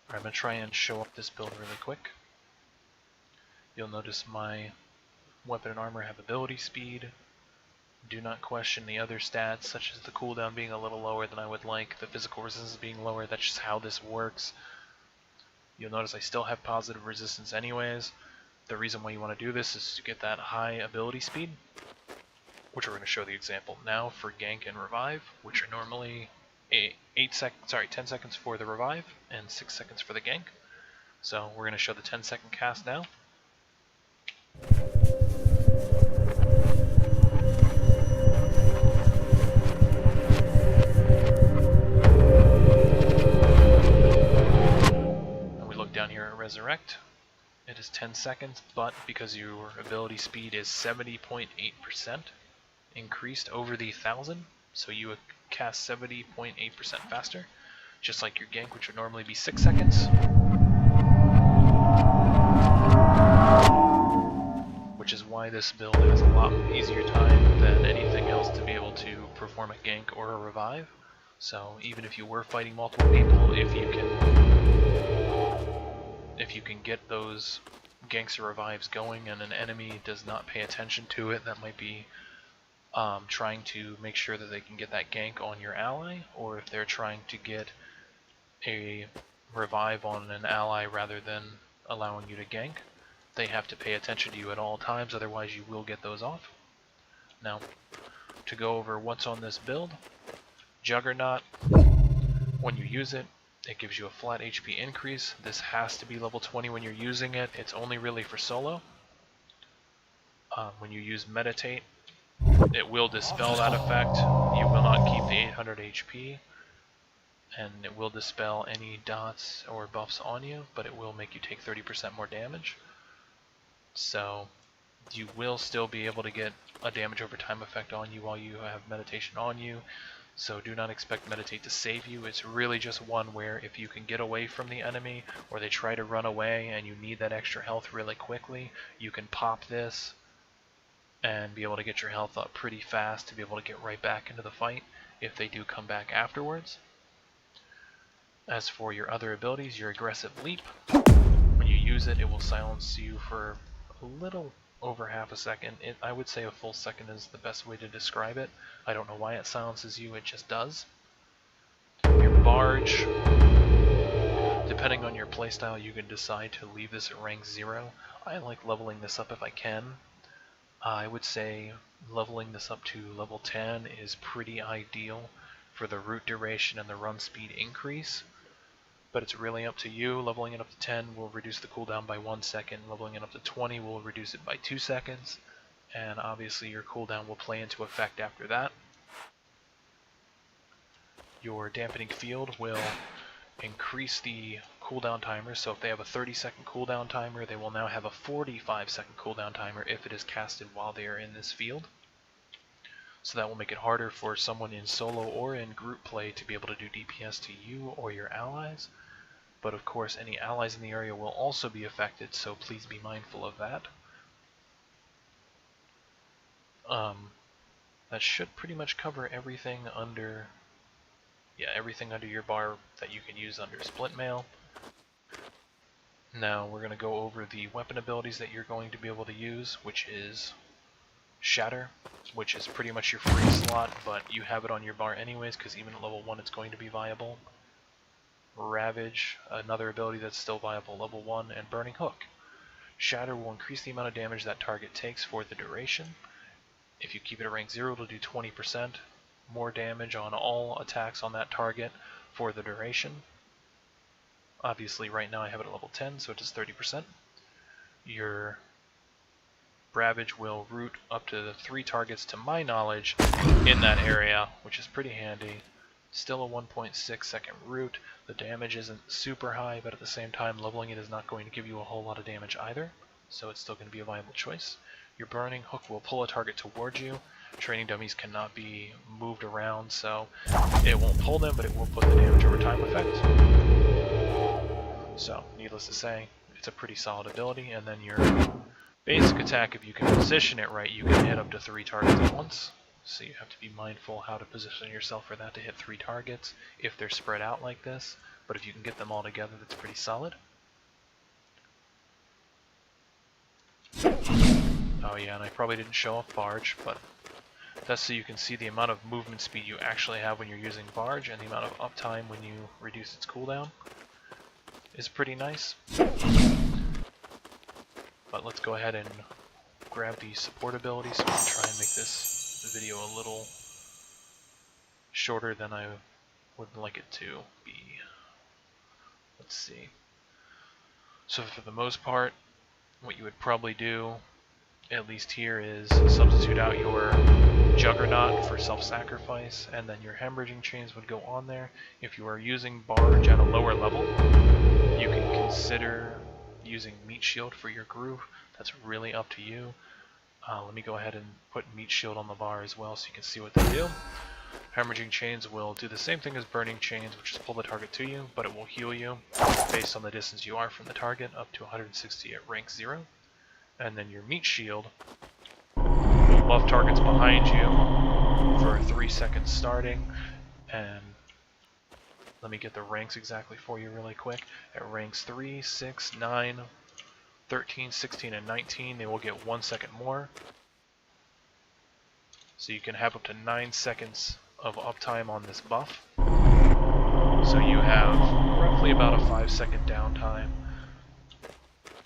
I'm going to try and show up this build really quick. You'll notice my weapon and armor have ability speed. Do not question the other stats, such as the cooldown being a little lower than I would like, the physical resistance being lower. That's just how this works. You'll notice I still have positive resistance anyways. The reason why you want to do this is to get that high ability speed, which we're going to show the example now for gank and revive, which are normally 10 seconds for the revive and 6 seconds for the gank. So we're going to show the 10-second cast now. And we look down here at resurrect. It is 10 seconds, but because your ability speed is 70.8% increased over the 1000, so you would cast 70.8% faster, just like your gank, which would normally be 6 seconds. Which is why this build has a lot easier time than anything else to be able to perform a gank or a revive. So even if you were fighting multiple people, if you can get those ganks or revives going and an enemy does not pay attention to it, that might be trying to make sure that they can get that gank on your ally, or if they're trying to get a revive on an ally rather than allowing you to gank, they have to pay attention to you at all times, otherwise you will get those off. Now, to go over what's on this build, Juggernaut, when you use it, it gives you a flat HP increase. This has to be level 20 when you're using it. It's only really for solo. When you use Meditate, it will dispel that effect. You will not keep the 800 HP, and it will dispel any dots or buffs on you, but it will make you take 30% more damage. So you will still be able to get a damage over time effect on you while you have meditation on you. So do not expect Meditate to save you. It's really just one where if you can get away from the enemy, or they try to run away and you need that extra health really quickly, you can pop this and be able to get your health up pretty fast to be able to get right back into the fight if they do come back afterwards. As for your other abilities, your aggressive leap, when you use it, it will silence you for a little over half a second. I would say a full second is the best way to describe it. I don't know why it silences you, it just does. Your barge, depending on your playstyle, you can decide to leave this at rank 0. I like leveling this up if I can. I would say leveling this up to level 10 is pretty ideal for the route duration and the run speed increase. But it's really up to you. Leveling it up to 10 will reduce the cooldown by 1 second. Leveling it up to 20 will reduce it by 2 seconds. And obviously your cooldown will play into effect after that. Your dampening field will increase the cooldown timer. So if they have a 30-second cooldown timer, they will now have a 45-second cooldown timer if it is casted while they are in this field. So that will make it harder for someone in solo or in group play to be able to do DPS to you or your allies. But of course, any allies in the area will also be affected, so please be mindful of that. That should pretty much cover everything under, everything under your bar that you can use under Splint Mail. Now we're going to go over the weapon abilities that you're going to be able to use, which is Shatter, which is pretty much your free slot, but you have it on your bar anyways, because even at level 1 it's going to be viable. Ravage, another ability that's still viable, level 1, and Burning Hook. Shatter will increase the amount of damage that target takes for the duration. If you keep it at rank 0, it'll do 20% more damage on all attacks on that target for the duration. Obviously right now I have it at level 10, so it does 30%. Your Ravage will root up to 3 targets to my knowledge in that area, which is pretty handy. Still a 1.6 second root. The damage isn't super high, but at the same time leveling it is not going to give you a whole lot of damage either, so it's still going to be a viable choice. Your Burning Hook will pull a target towards you. Training dummies cannot be moved around, so it won't pull them, but it will put the damage over time effect. So, needless to say, it's a pretty solid ability. And then your basic attack, if you can position it right, you can hit up to 3 targets at once. So you have to be mindful how to position yourself for that to hit 3 targets if they're spread out like this. but if you can get them all together, that's pretty solid. Oh yeah, and I probably didn't show off Barge, but that's so you can see the amount of movement speed you actually have when you're using Barge, and the amount of uptime when you reduce its cooldown is pretty nice. But let's go ahead and grab the support ability, so I'll try and make this video a little shorter than I would like it to be. Let's see. So for the most part, what you would probably do, at least here, is substitute out your Juggernaut for self-sacrifice, and then your hemorrhaging chains would go on there. If you are using Barge at a lower level, you can consider using Meat Shield for your groove. That's really up to you. Let me go ahead and put Meat Shield on the bar as well so you can see what they do. Hemorrhaging chains will do the same thing as burning chains, which is pull the target to you, but it will heal you based on the distance you are from the target, up to 160 at rank 0. And then your Meat Shield will buff targets behind you for 3 seconds starting, and let me get the ranks exactly for you really quick. At ranks 3, 6, 9, 13, 16, and 19, they will get 1 second more. So you can have up to 9 seconds of uptime on this buff. So you have roughly about a 5-second downtime.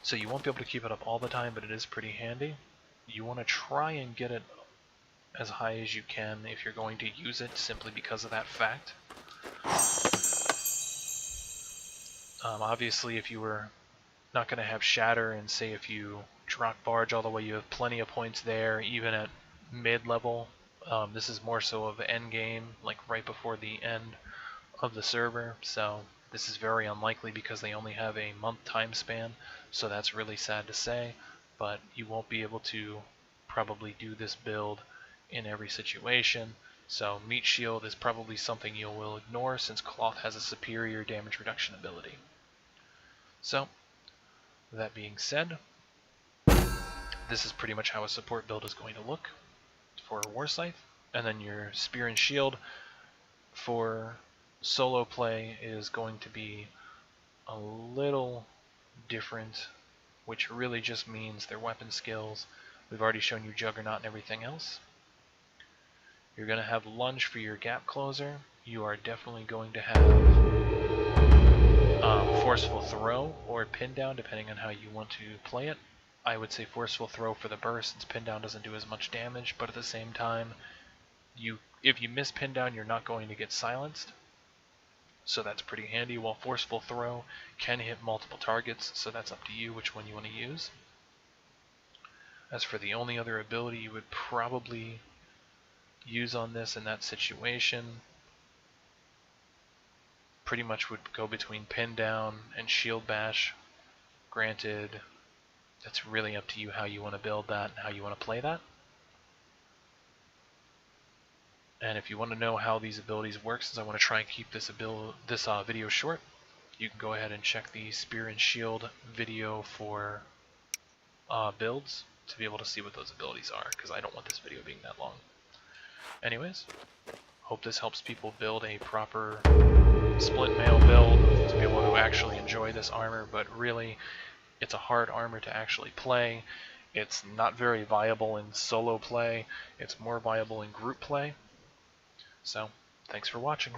So you won't be able to keep it up all the time, but it is pretty handy. You want to try and get it as high as you can if you're going to use it, simply because of that fact. Obviously, if you were not going to have Shatter, and say if you drop Barge all the way, you have plenty of points there, even at mid-level. This is more so of end game, like right before the end of the server, so this is very unlikely because they only have a month time span, so that's really sad to say, but you won't be able to probably do this build in every situation. So Meat Shield is probably something you will ignore, since Cloth has a superior damage reduction ability. So, that being said, this is pretty much how a support build is going to look for War Scythe. And then your Spear and Shield for solo play is going to be a little different, which really just means their weapon skills. We've already shown you Juggernaut and everything else. You're going to have Lunge for your gap closer. You are definitely going to have Forceful Throw or Pin Down, depending on how you want to play it. I would say Forceful Throw for the burst, since Pin Down doesn't do as much damage, but at the same time, if you miss Pin Down, you're not going to get silenced. So that's pretty handy, while Forceful Throw can hit multiple targets, so that's up to you which one you want to use. As for the only other ability you would probably use on this in that situation, pretty much would go between Pin Down and Shield Bash. Granted, that's really up to you how you want to build that and how you want to play that. And if you want to know how these abilities work, since I want to try and keep this video short, you can go ahead and check the Spear and Shield video for builds to be able to see what those abilities are, because I don't want this video being that long. Anyways, hope this helps people build a proper Splint Mail build to be able to actually enjoy this armor, but really, it's a hard armor to actually play. It's not very viable in solo play. It's more viable in group play. So, thanks for watching.